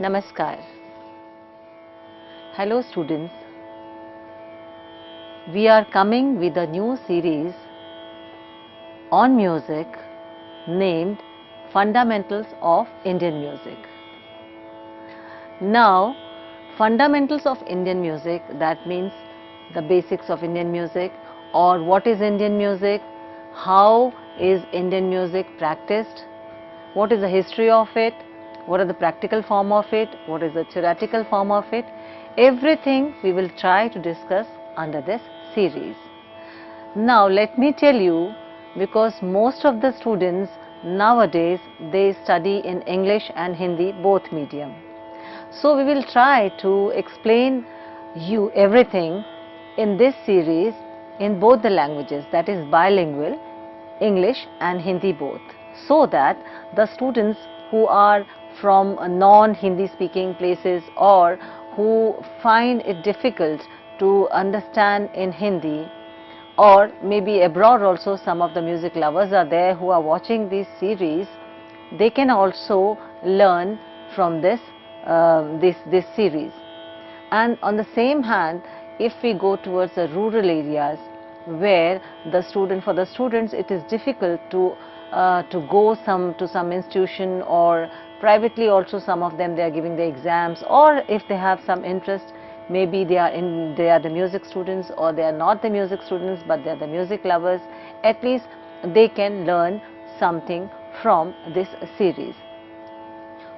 Namaskar. Hello students. We are coming with a new series on music named Fundamentals of Indian Music. Now, fundamentals of Indian music, that means the basics of Indian music, or what is Indian music, how is Indian music practiced, what is the history of it, what are the practical form of it, what is the theoretical form of it, everything we will try to discuss under this series. Now let me tell you, because most of the students nowadays they study in English and Hindi both medium. So we will try to explain you everything in this series in both the languages, that is bilingual, English and Hindi both, so that the students who are from non-Hindi speaking places or who find it difficult to understand in Hindi, or maybe abroad also some of the music lovers are there who are watching this series, they can also learn from this series. And on the same hand, if we go towards the rural areas where for the students it is difficult to go to some institution, or privately also some of them they are giving the exams, or if they have some interest, maybe they are the music students, or they are not the music students but they are the music lovers, at least they can learn something from this series.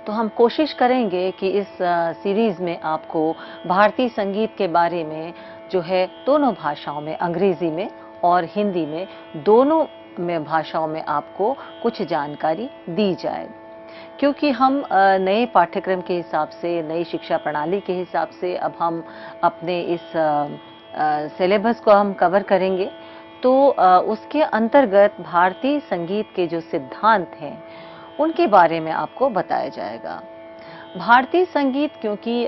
तो हम कोशिश करेंगे कि इस series में आपको भारतीय संगीत के बारे में जो है दोनों भाषाओं में, अंग्रेज़ी में और हिंदी में, दोनों में भाषाओं में आपको कुछ जानकारी दी जाए, क्योंकि हम नए पाठ्यक्रम के हिसाब से, नई शिक्षा प्रणाली के हिसाब से अब हम अपने इस सिलेबस को हम कवर करेंगे, तो उसके अंतर्गत भारतीय संगीत के जो सिद्धांत हैं उनके बारे में आपको बताया जाएगा। भारतीय संगीत क्योंकि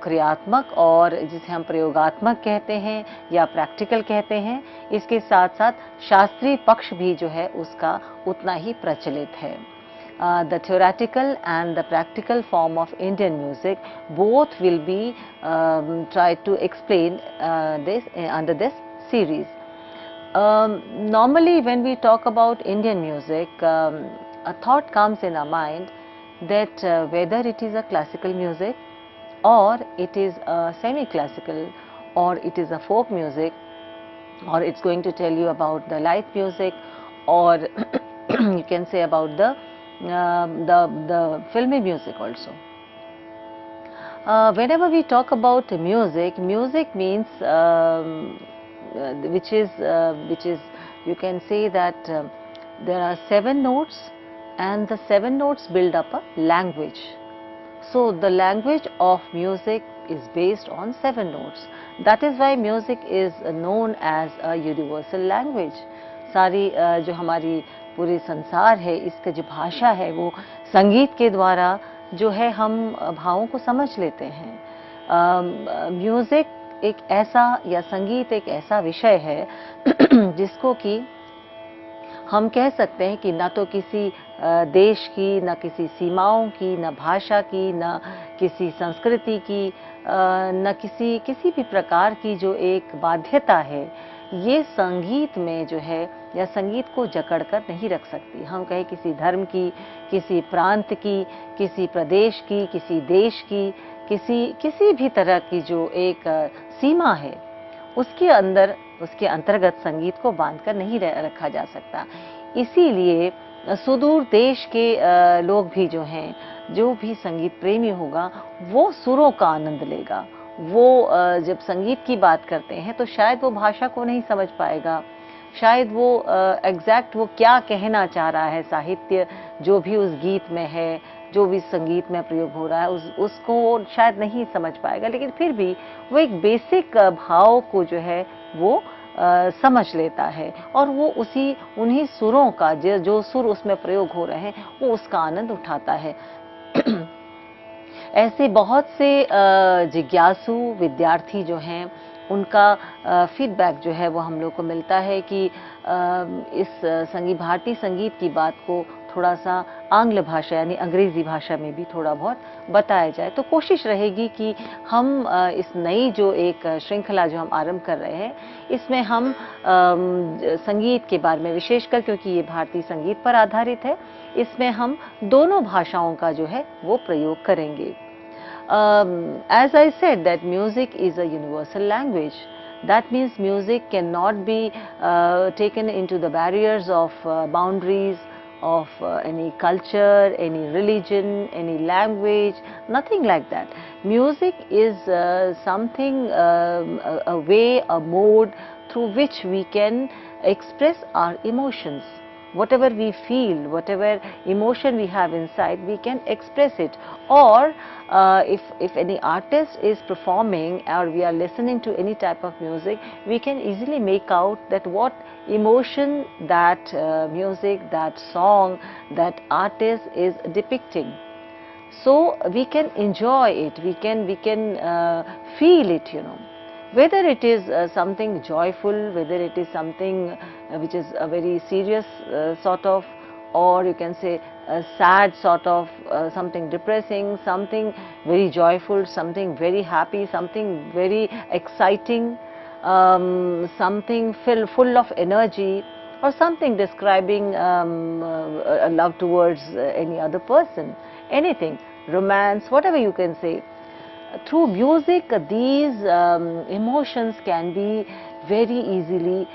क्रियात्मक और जिसे हम प्रयोगात्मक कहते हैं या प्रैक्टिकल कहते हैं, इसके साथ साथ शास्त्रीय पक्ष भी जो है उसका उतना ही प्रचलित है। The theoretical and the practical form of Indian music both will be tried to explain this under this series. Normally when we talk about Indian music, a thought comes in our mind that whether it is a classical music or it is a semi-classical or it is a folk music, or it's going to tell you about the light music, or you can say about the filmy music also. Whenever we talk about music, music means which is you can say that there are 7 notes, and the 7 notes build up a language. So the language of music is based on 7 notes. That is why music is known as a universal language. सारी जो हमारी पूरी संसार है, इसका जो भाषा है वो संगीत के द्वारा जो है हम भावों को समझ लेते हैं। म्यूजिक एक ऐसा, या संगीत एक ऐसा विषय है जिसको कि हम कह सकते हैं कि ना तो किसी देश की, ना किसी सीमाओं की, ना भाषा की, ना किसी संस्कृति की, ना किसी भी प्रकार की जो एक बाध्यता है, ये संगीत में जो है या संगीत को जकड़ कर नहीं रख सकती। हम कहें किसी धर्म की, किसी प्रांत की, किसी प्रदेश की, किसी देश की, किसी भी तरह की जो एक सीमा है, उसके अंतर्गत संगीत को बांधकर नहीं रखा जा सकता। इसीलिए सुदूर देश के लोग भी जो हैं, जो भी संगीत प्रेमी होगा, वो सुरों का आनंद लेगा। वो जब संगीत की बात करते हैं तो शायद वो भाषा को नहीं समझ पाएगा, शायद वो एग्जैक्ट वो क्या कहना चाह रहा है, साहित्य जो भी उस गीत में है, जो भी संगीत में प्रयोग हो रहा है, उसको शायद नहीं समझ पाएगा, लेकिन फिर भी वो एक बेसिक भाव को जो है वो समझ लेता है, और वो उन्हीं सुरों का जो सुर उसमें प्रयोग हो रहे हैं वो उसका आनंद उठाता है। ऐसे बहुत से जिज्ञासु विद्यार्थी जो हैं उनका फीडबैक जो है वो हम लोग को मिलता है कि इस भारतीय संगीत की बात को थोड़ा सा आंग्ल भाषा यानी अंग्रेजी भाषा में भी थोड़ा बहुत बताया जाए। तो कोशिश रहेगी कि हम इस नई जो एक श्रृंखला जो हम आरंभ कर रहे हैं, इसमें हम संगीत के बारे में, विशेषकर क्योंकि ये भारतीय संगीत पर आधारित है, इसमें हम दोनों भाषाओं का जो है वो प्रयोग करेंगे। As I said that music is a universal language. That means music cannot be taken into the barriers of boundaries of any culture, any religion, any language, nothing like that. Music is something, a way, a mode through which we can express our emotions. Whatever we feel, whatever emotion we have inside, we can express it. Or if any artist is performing or we are listening to any type of music, we can easily make out that what emotion that music, that song, that artist is depicting. So we can enjoy it, we can feel it, you know. Whether it is something joyful, whether it is something which is a very serious sort of, or you can say a sad sort of, something depressing, something very joyful, something very happy, something very exciting, something full of energy, or something describing a love towards any other person, anything, romance, whatever you can say. Through music, these emotions can be very easily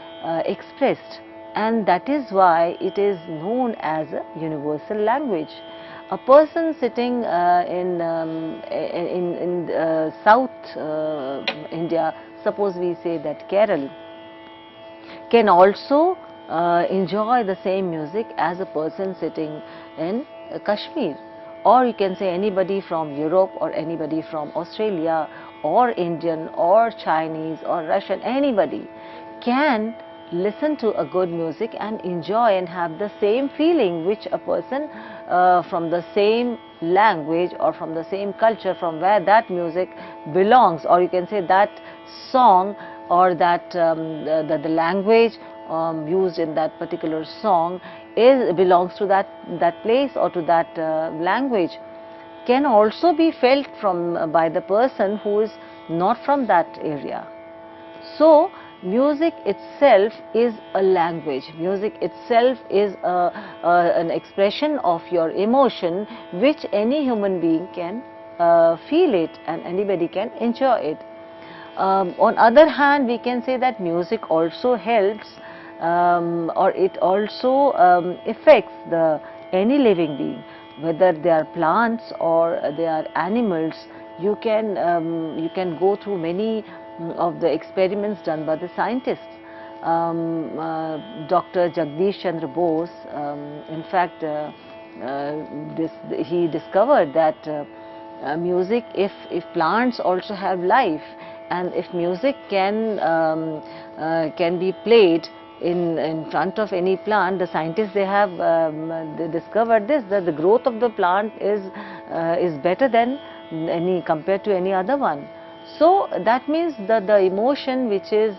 expressed, and that is why it is known as a universal language. A person sitting in South India, suppose we say that Kerala, can also enjoy the same music as a person sitting in Kashmir. Or you can say anybody from Europe or anybody from Australia or Indian or Chinese or Russian, anybody can listen to a good music and enjoy and have the same feeling which a person from the same language or from the same culture from where that music belongs, or you can say that song or that the language used in that particular song belongs to that place or to that language, can also be felt by the person who is not from that area. So music itself is a language. Music itself is an expression of your emotion, which any human being can feel it and anybody can enjoy it. On other hand, we can say that music also helps or it also affects any living being, whether they are plants or they are animals. You can go through many of the experiments done by the scientists. Dr. Jagdish Chandra Bose, in fact, he discovered that music, if plants also have life, and if music can be played in front of any plant, the scientists, they have they discovered this, that the growth of the plant is better than compared to any other one. So that means that the emotion which is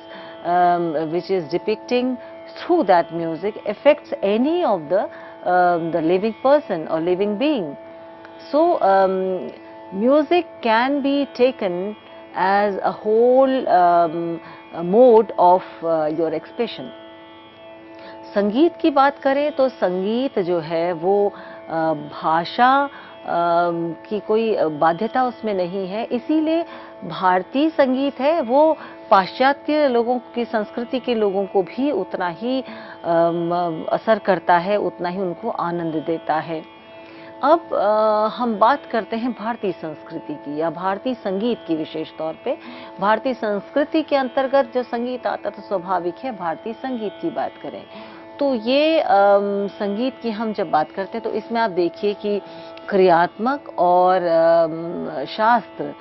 depicting through that music affects any of the living person or living being. So music can be taken as a whole mode of your expression. संगीत की बात करें तो संगीत जो है वो भाषा की कोई बाध्यता उसमें नहीं है, इसीलिए भारतीय संगीत है वो पाश्चात्य लोगों की संस्कृति के लोगों को भी उतना ही असर करता है, उतना ही उनको आनंद देता है। अब हम बात करते हैं भारतीय संस्कृति की या भारतीय संगीत की। विशेष तौर पे भारतीय संस्कृति के अंतर्गत जो संगीत आता तो स्वाभाविक है भारतीय संगीत की बात करें। तो ये संगीत की हम जब बात करते हैं तो इसमें आप देखिए कि क्रियात्मक और शास्त्र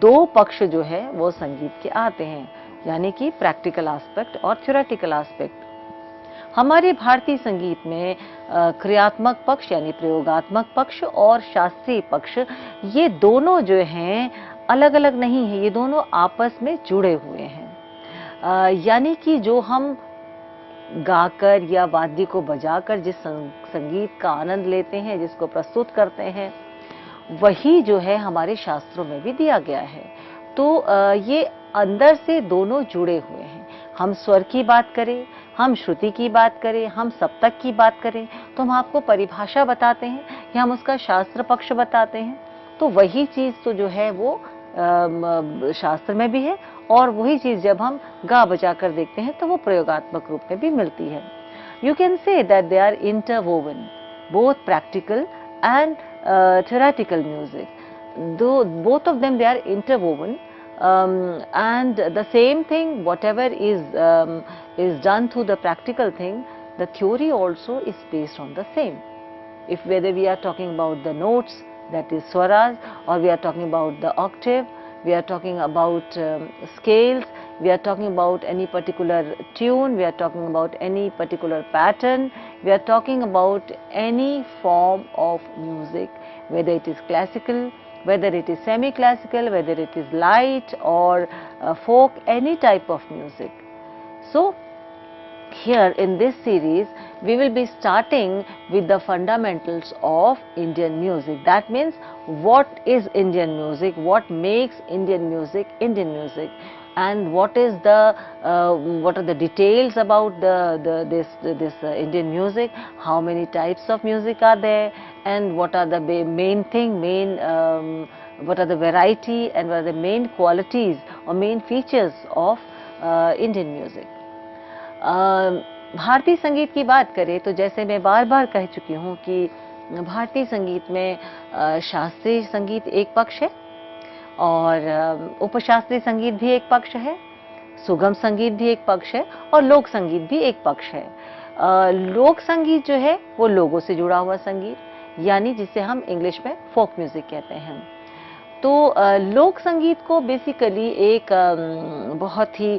दो पक्ष जो है वो संगीत के आते हैं, यानी कि प्रैक्टिकल एस्पेक्ट और थ्योरेटिकल एस्पेक्ट। हमारे भारतीय संगीत में क्रियात्मक पक्ष यानी प्रयोगात्मक पक्ष और शास्त्रीय पक्ष, ये दोनों जो हैं अलग अलग नहीं है, ये दोनों आपस में जुड़े हुए हैं। यानी कि जो हम गाकर या वाद्य को बजाकर जिस संगीत का आनंद लेते हैं, जिसको प्रस्तुत करते हैं, वही जो है हमारे शास्त्रों में भी दिया गया है। तो ये अंदर से दोनों जुड़े हुए हैं। हम स्वर की बात करें, हम श्रुति की बात करें, हम सप्तक की बात करें, तो हम आपको परिभाषा बताते हैं या हम उसका शास्त्र पक्ष बताते हैं, तो वही चीज़ तो जो है वो शास्त्र में भी है, और वही चीज़ जब हम गा बजा कर देखते हैं तो वो प्रयोगात्मक रूप में भी मिलती है। You can say that they are interwoven, both practical and theoretical music. Though both of them, they are interwoven, and the same thing, whatever is done through the practical thing, the theory also is based on the same. If whether we are talking about the notes, that is swaras, or we are talking about the octave, we are talking about scales, we are talking about any particular tune, we are talking about any particular pattern, we are talking about any form of music, whether it is classical, whether it is semi-classical, whether it is light or folk, any type of music. So, here in this series, we will be starting with the fundamentals of Indian music. That means, what is Indian music, what makes Indian music, and what are the details about this Indian music, how many types of music are there, and what are the what are the variety and what are the main qualities or main features of Indian music. भारतीय संगीत की बात करें तो जैसे मैं बार बार कह चुकी हूँ कि भारतीय संगीत में शास्त्रीय संगीत एक पक्ष है और उपशास्त्रीय संगीत भी एक पक्ष है, सुगम संगीत भी एक पक्ष है और लोक संगीत भी एक पक्ष है। लोक संगीत जो है वो लोगों से जुड़ा हुआ संगीत, यानी जिसे हम इंग्लिश में फोक म्यूजिक कहते हैं। तो लोक संगीत को बेसिकली एक बहुत ही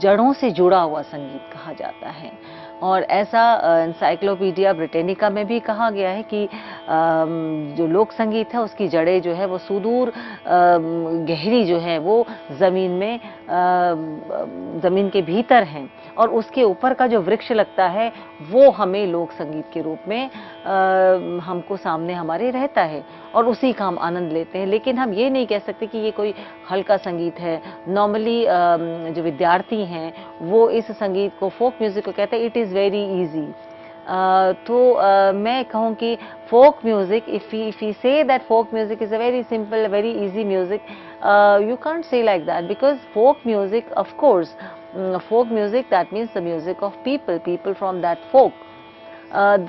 जड़ों से जुड़ा हुआ संगीत कहा जाता है, और ऐसा एनसाइक्लोपीडिया ब्रिटेनिका में भी कहा गया है कि जो लोक संगीत है उसकी जड़ें जो है वो सुदूर गहरी जो है वो ज़मीन के भीतर हैं, और उसके ऊपर का जो वृक्ष लगता है वो हमें लोक संगीत के रूप में हमको सामने हमारे रहता है और उसी का हम आनंद लेते हैं। लेकिन हम ये नहीं कह सकते कि ये कोई हल्का संगीत है। नॉर्मली जो विद्यार्थी हैं वो इस संगीत को, फोक म्यूजिक को कहते हैं इट इज़ वेरी इजी। तो मैं कहूँ कि folk music, if we say that folk music is a very simple, very easy music, you can't say like that, because folk music, of course, folk music, that means the music of people from that folk.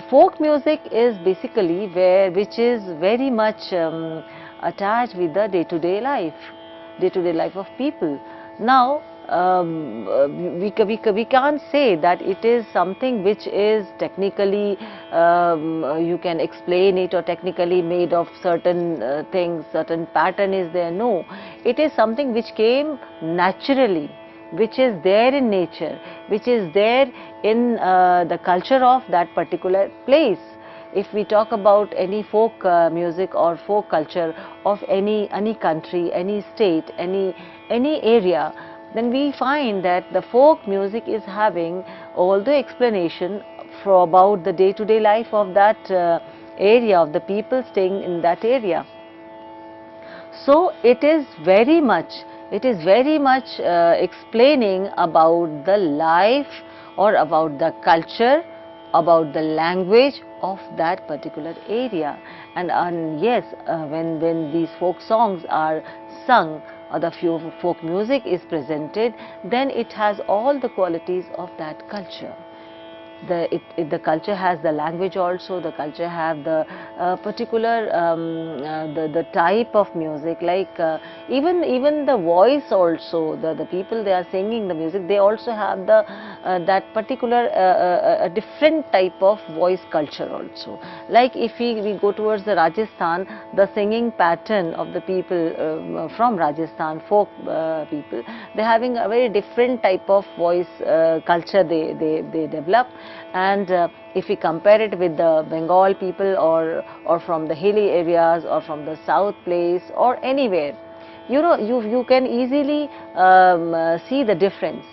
Folk music is basically which is very much attached with the day-to-day life of people. Now, we can't say that it is something which is technically you can explain it, or technically made of certain things, certain pattern is there. No, it is something which came naturally, which is there in nature, which is there in the culture of that particular place. If we talk about any folk music or folk culture of any country, any state, any area, then we find that the folk music is having all the explanation about the day-to-day life of that area, of the people staying in that area. So it is very much explaining about the life or about the culture, about the language of that particular area. And yes, when these folk songs are sung, or the folk music is presented, then it has all the qualities of that culture. The culture has the language also, the culture have the particular the type of music, like even the voice also, the people they are singing the music, they also have the that particular a different type of voice culture also. Like if we go towards the Rajasthan, the singing pattern of the people from Rajasthan, folk people, they are having a very different type of voice culture they develop. And if we compare it with the Bengal people or from the hilly areas or from the south place or anywhere, you know, you can easily see the difference.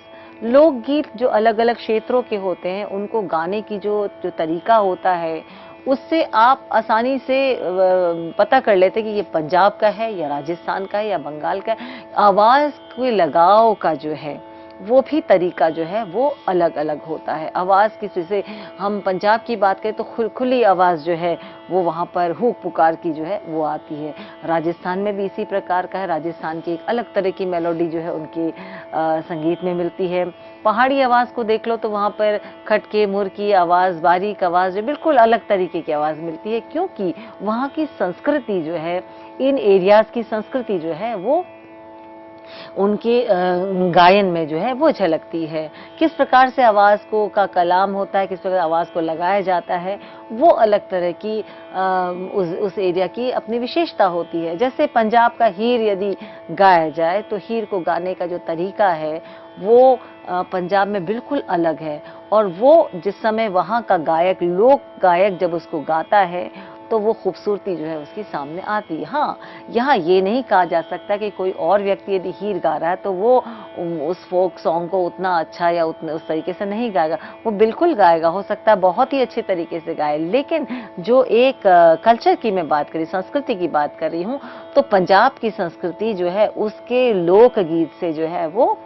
लोकगीत जो अलग अलग क्षेत्रों के होते हैं, उनको गाने की जो जो तरीका होता है, उससे आप आसानी से पता कर लेते हैं कि ये पंजाब का है या राजस्थान का है या बंगाल का है। आवाज़ के लगाव का जो है वो भी तरीका जो है वो अलग अलग होता है। आवाज़ किसी से, हम पंजाब की बात करें तो खुली आवाज़ जो है वो वहाँ पर हुक पुकार की जो है वो आती है। राजस्थान में भी इसी प्रकार का है, राजस्थान की एक अलग तरह की मेलोडी जो है उनकी संगीत में मिलती है। पहाड़ी आवाज़ को देख लो तो वहाँ पर खटके मुर की आवाज़, बारीक आवाज़ जो बिल्कुल अलग तरीके की आवाज़ मिलती है, क्योंकि वहाँ की संस्कृति जो है, इन एरियाज़ की संस्कृति जो है वो उनके गायन में जो है वो झलकती है। किस प्रकार से आवाज़ को का कलाम होता है, किस प्रकार आवाज़ को लगाया जाता है, वो अलग तरह की उस एरिया की अपनी विशेषता होती है। जैसे पंजाब का हीर यदि गाया जाए तो हीर को गाने का जो तरीका है वो पंजाब में बिल्कुल अलग है, और वो जिस समय वहाँ का गायक, लोक गायक जब उसको गाता है तो वो खूबसूरती जो है उसकी सामने आती है। हाँ, यहाँ ये नहीं कहा जा सकता कि कोई और व्यक्ति यदि हीर गा रहा है तो वो उस फोक सॉन्ग को उतना अच्छा या उतने उस तरीके से नहीं गाएगा। वो बिल्कुल गाएगा, हो सकता है बहुत ही अच्छे तरीके से गाए, लेकिन जो एक कल्चर की मैं बात करी, संस्कृति की बात कर रही हूँ, तो पंजाब की संस्कृति जो है उसके लोकगीत से जो है वो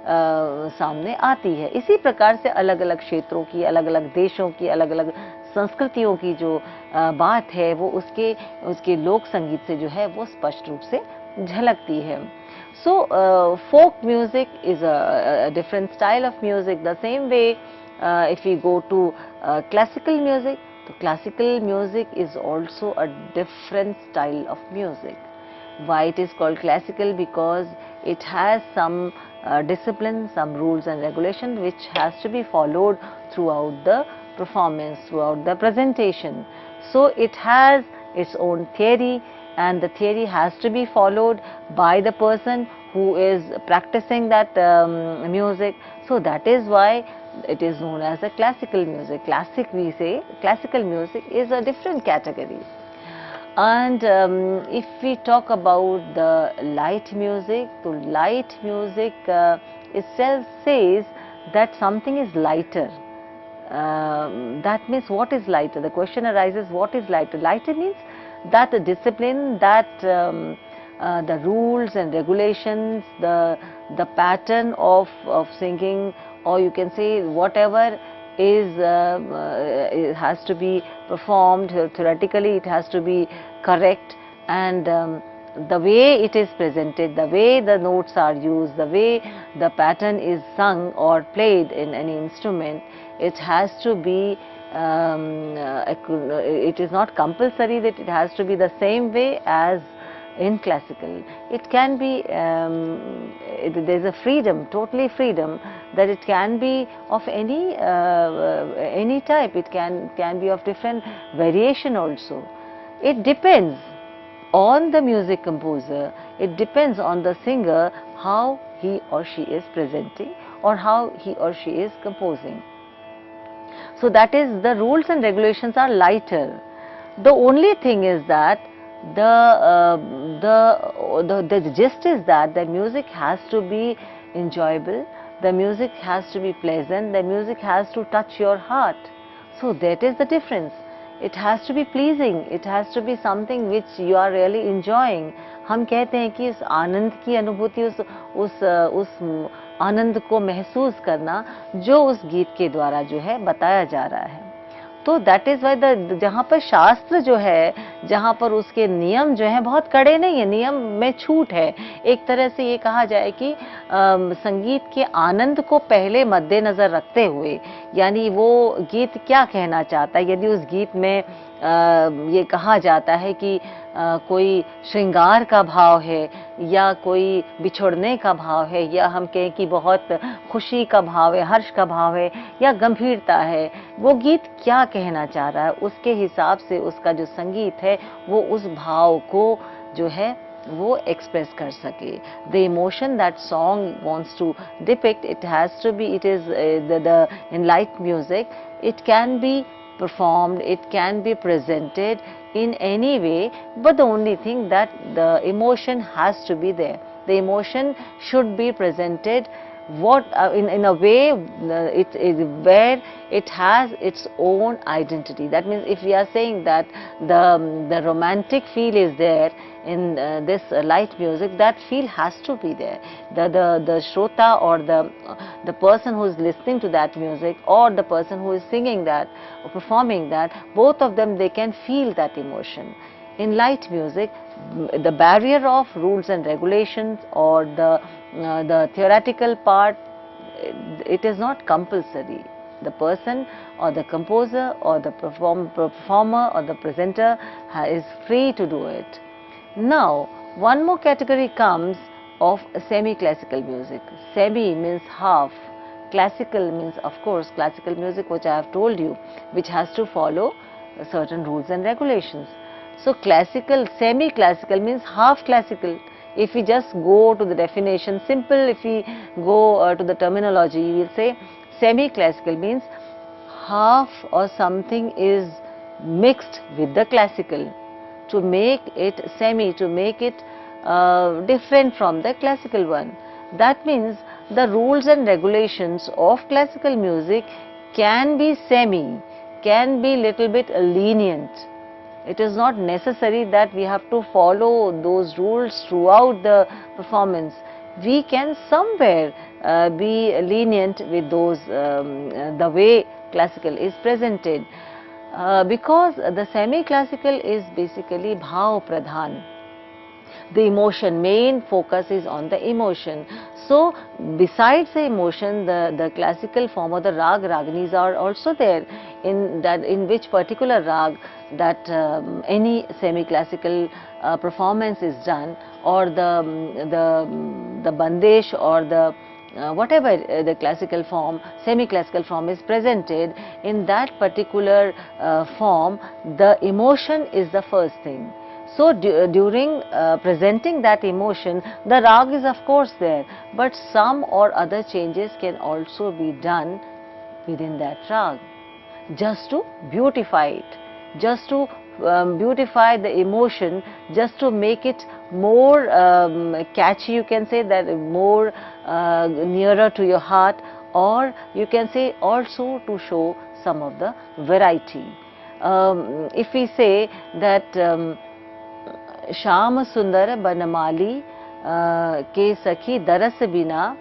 सामने आती है। इसी प्रकार से अलग अलग क्षेत्रों की, अलग अलग देशों की, अलग अलग संस्कृतियों की जो बात है वो उसके लोक संगीत से जो है वो स्पष्ट रूप से झलकती है। सो folk music is a different style of music. The same way, if we go to classical music, so classical music is also a different style of music. Why it is called classical? Because it has some discipline, some rules and regulation which has to be followed throughout the performance, throughout the presentation. So it has its own theory, and the theory has to be followed by the person who is practicing that music. So that is why it is known as a classical music. Classic, we say, classical music is a different category. And if we talk about the light music, so light music itself says that something is lighter. That means, what is lighter? The question arises, what is lighter? Lighter means that the discipline, that the rules and regulations, the pattern of singing, or you can say whatever is it has to be performed theoretically, it has to be correct, and the way it is presented, the way the notes are used, the way the pattern is sung or played in any instrument, it has to be it is not compulsory that it has to be the same way as in classical. It can be, there is a freedom, totally freedom, that it can be of any type, it can be of different variation also. It depends on the music composer, it depends on the singer how he or she is presenting or how he or she is composing. So that is, the rules and regulations are lighter. The only thing is that the gist is that the music has to be enjoyable, the music has to be pleasant, the music has to touch your heart. So that is the difference. It has to be pleasing, it has to be something which you are really enjoying. हम कहते हैं कि इस आनंद की अनुभूति, उस आनंद को महसूस करना जो उस गीत के द्वारा जो है बताया जा रहा है। तो दैट इज वाई जहाँ पर शास्त्र जो है, जहाँ पर उसके नियम जो हैं बहुत कड़े नहीं है, नियम में छूट है। एक तरह से ये कहा जाए कि संगीत के आनंद को पहले मद्देनजर रखते हुए, यानी वो गीत क्या कहना चाहता है। यदि उस गीत में ये कहा जाता है कि कोई श्रृंगार का भाव है, या कोई बिछोड़ने का भाव है, या हम कहें कि बहुत खुशी का भाव है, हर्ष का भाव है, या गंभीरता है, वो गीत क्या कहना चाह रहा है, उसके हिसाब से उसका जो संगीत है वो उस भाव को जो है वो एक्सप्रेस कर सके। The emotion that song wants to depict, it has to be, it is in light music, it can be performed, it can be presented in any way, but the only thing that the emotion has to be there. The emotion should be presented what in a way it is where it has its own identity. That means if we are saying that the romantic feel is there in this light music, that feel has to be there. The shrota or the person who is listening to that music, or the person who is singing that or performing that, both of them, they can feel that emotion. In light music, the barrier of rules and regulations or the theoretical part, it is not compulsory. The person or the composer or the performer or the presenter is free to do it. Now, one more category comes of semi-classical music. Semi means half. Classical means, of course, classical music, which I have told you, which has to follow certain rules and regulations. So, classical, semi-classical means half classical. If we just go to the definition, simple, if we go to the terminology, we will say semi-classical means half or something is mixed with the classical to make it semi, to make it different from the classical one. That means the rules and regulations of classical music can be semi, can be little bit lenient. It is not necessary that we have to follow those rules throughout the performance. We can somewhere be lenient with those, the way classical is presented, because the semi-classical is basically bhav pradhan. The emotion, main focus is on the emotion. So, besides the emotion, the classical form or the rag ragnis are also there, in which particular rag that any semi-classical performance is done, or the bandesh or the whatever the classical form, semi-classical form is presented, in that particular form, the emotion is the first thing. So, during presenting that emotion, the rag is of course there, but some or other changes can also be done within that rag, just to beautify it, just to beautify the emotion, just to make it more catchy, you can say, that more nearer to your heart, or you can say also to show some of the variety. If we say that Shyam सुंदर बनमाली के सखी दरस बिना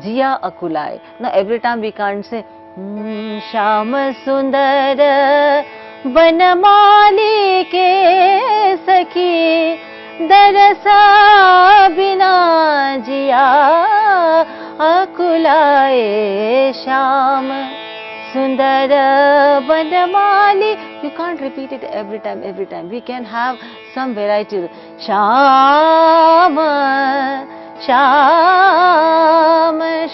जिया अकुलाए. Now every time we can't say Shyam सुंदर बनमाली के सखी दरस बिना जिया अकुलाए. Shyam Sundara Bandamali. You can't repeat it every time, every time. We can have some variety. Shama, Shama,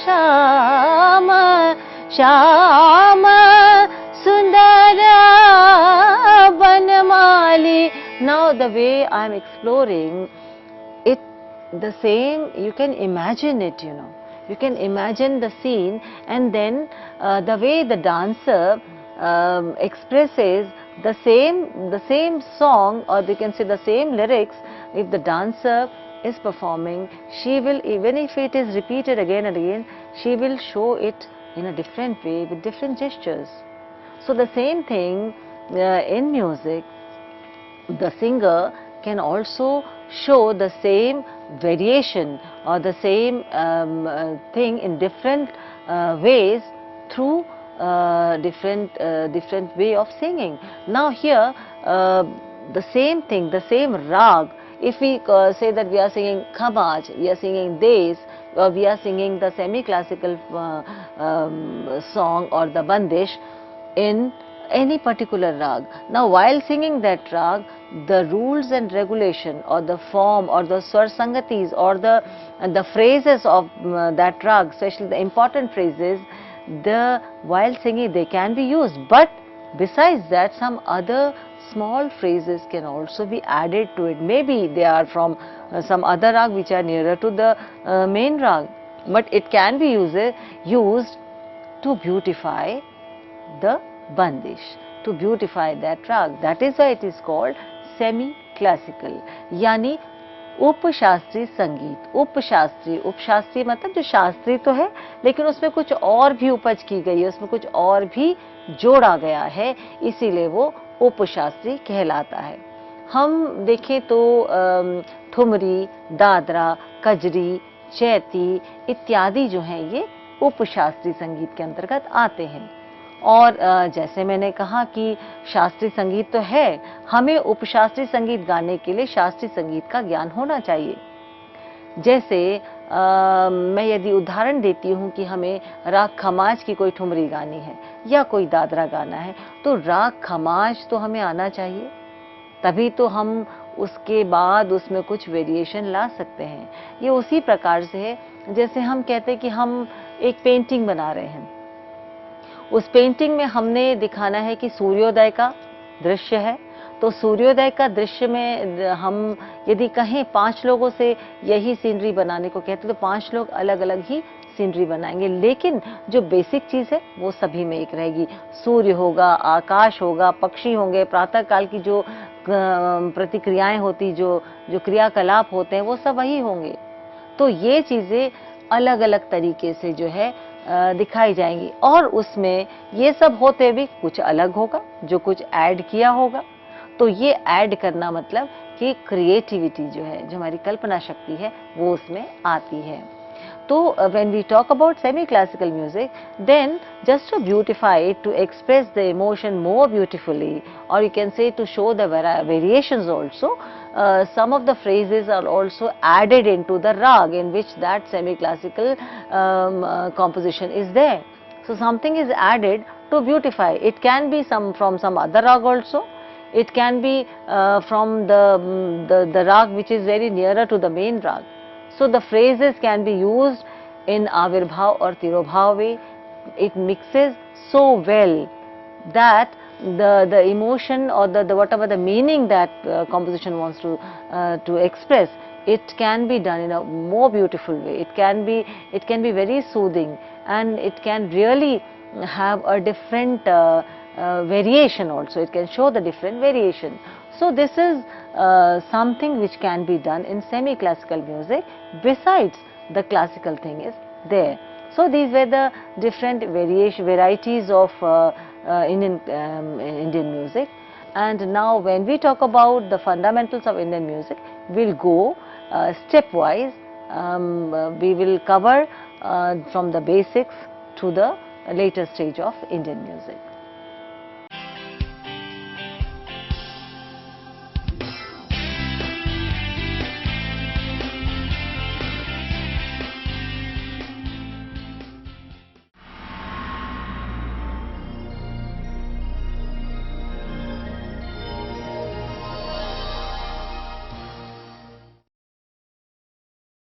Shama, Shama, Sundara Bandamali. Now the way I am exploring it, the same, you can imagine it, you know. You can imagine the scene, and then the way the dancer expresses the same song, or you can say the same lyrics. If the dancer is performing, she will, even if it is repeated again and again, she will show it in a different way with different gestures. So the same thing in music, the singer can also show the same variation or the same thing in different ways through different way of singing. Now here the same thing, the same rag, if we say that we are singing khamaj, we are singing des, or we are singing the semi-classical song or the bandish in any particular rag. Now while singing that rag, the rules and regulation or the form or the swar sangatis or the phrases of that rag, especially the important phrases, while singing they can be used, but besides that some other small phrases can also be added to it. Maybe they are from some other rag which are nearer to the main rag, but it can be used to beautify the bandish, to beautify that rag. That is why it is called semi-classical. Yani उपशास्त्रीय संगीत, उपशास्त्रीय, उपशास्त्रीय मतलब जो शास्त्रीय तो है लेकिन उसमें कुछ और भी उपज की गई है, उसमें कुछ और भी जोड़ा गया है, इसीलिए वो उपशास्त्रीय कहलाता है। हम देखें तो ठुमरी, दादरा, कजरी, चैती इत्यादि जो हैं ये उपशास्त्रीय संगीत के अंतर्गत आते हैं। और जैसे मैंने कहा कि शास्त्रीय संगीत तो है, हमें उपशास्त्रीय संगीत गाने के लिए शास्त्रीय संगीत का ज्ञान होना चाहिए। जैसे मैं यदि उदाहरण देती हूँ कि हमें राग खमाज की कोई ठुमरी गानी है या कोई दादरा गाना है, तो राग खमाज तो हमें आना चाहिए, तभी तो हम उसके बाद उसमें कुछ वेरिएशन ला सकते हैं। ये उसी प्रकार से है जैसे हम कहते हैं कि हम एक पेंटिंग बना रहे हैं, उस पेंटिंग में हमने दिखाना है कि सूर्योदय का दृश्य है, तो सूर्योदय का दृश्य में हम यदि कहें 5 लोगों से यही सीनरी बनाने को कहते तो 5 लोग अलग अलग ही सीनरी बनाएंगे, लेकिन जो बेसिक चीज है वो सभी में एक रहेगी। सूर्य होगा, आकाश होगा, पक्षी होंगे, प्रातः काल की जो प्रतिक्रियाएं होती, जो क्रियाकलाप होते हैं वो सब वही होंगे। तो ये चीजें अलग अलग तरीके से जो है दिखाई जाएंगी, और उसमें ये सब होते भी कुछ अलग होगा, जो कुछ ऐड किया होगा। तो ये ऐड करना मतलब कि क्रिएटिविटी जो है, जो हमारी कल्पना शक्ति है, वो उसमें आती है। तो when we talk about semi-classical music, then just to beautify it, to express the emotion more beautifully, or you can say to show the variations also, some of the phrases are also added into the rag in which that semi-classical composition is there. So something is added to beautify. It can be from some other rag also. It can be from the rag which is very nearer to the main rag. So the phrases can be used in Avirbhav or Tirobhav way. It mixes so well that the emotion or the whatever the meaning that composition wants to express, it can be done in a more beautiful way. It can be very soothing, and it can really have a different variation also. It can show the different variation. So this is something which can be done in semi-classical music. Besides the classical thing is there. So these were the different varieties of Indian music. And now when we talk about the fundamentals of Indian music, we'll go stepwise. We will cover from the basics to the later stage of Indian music.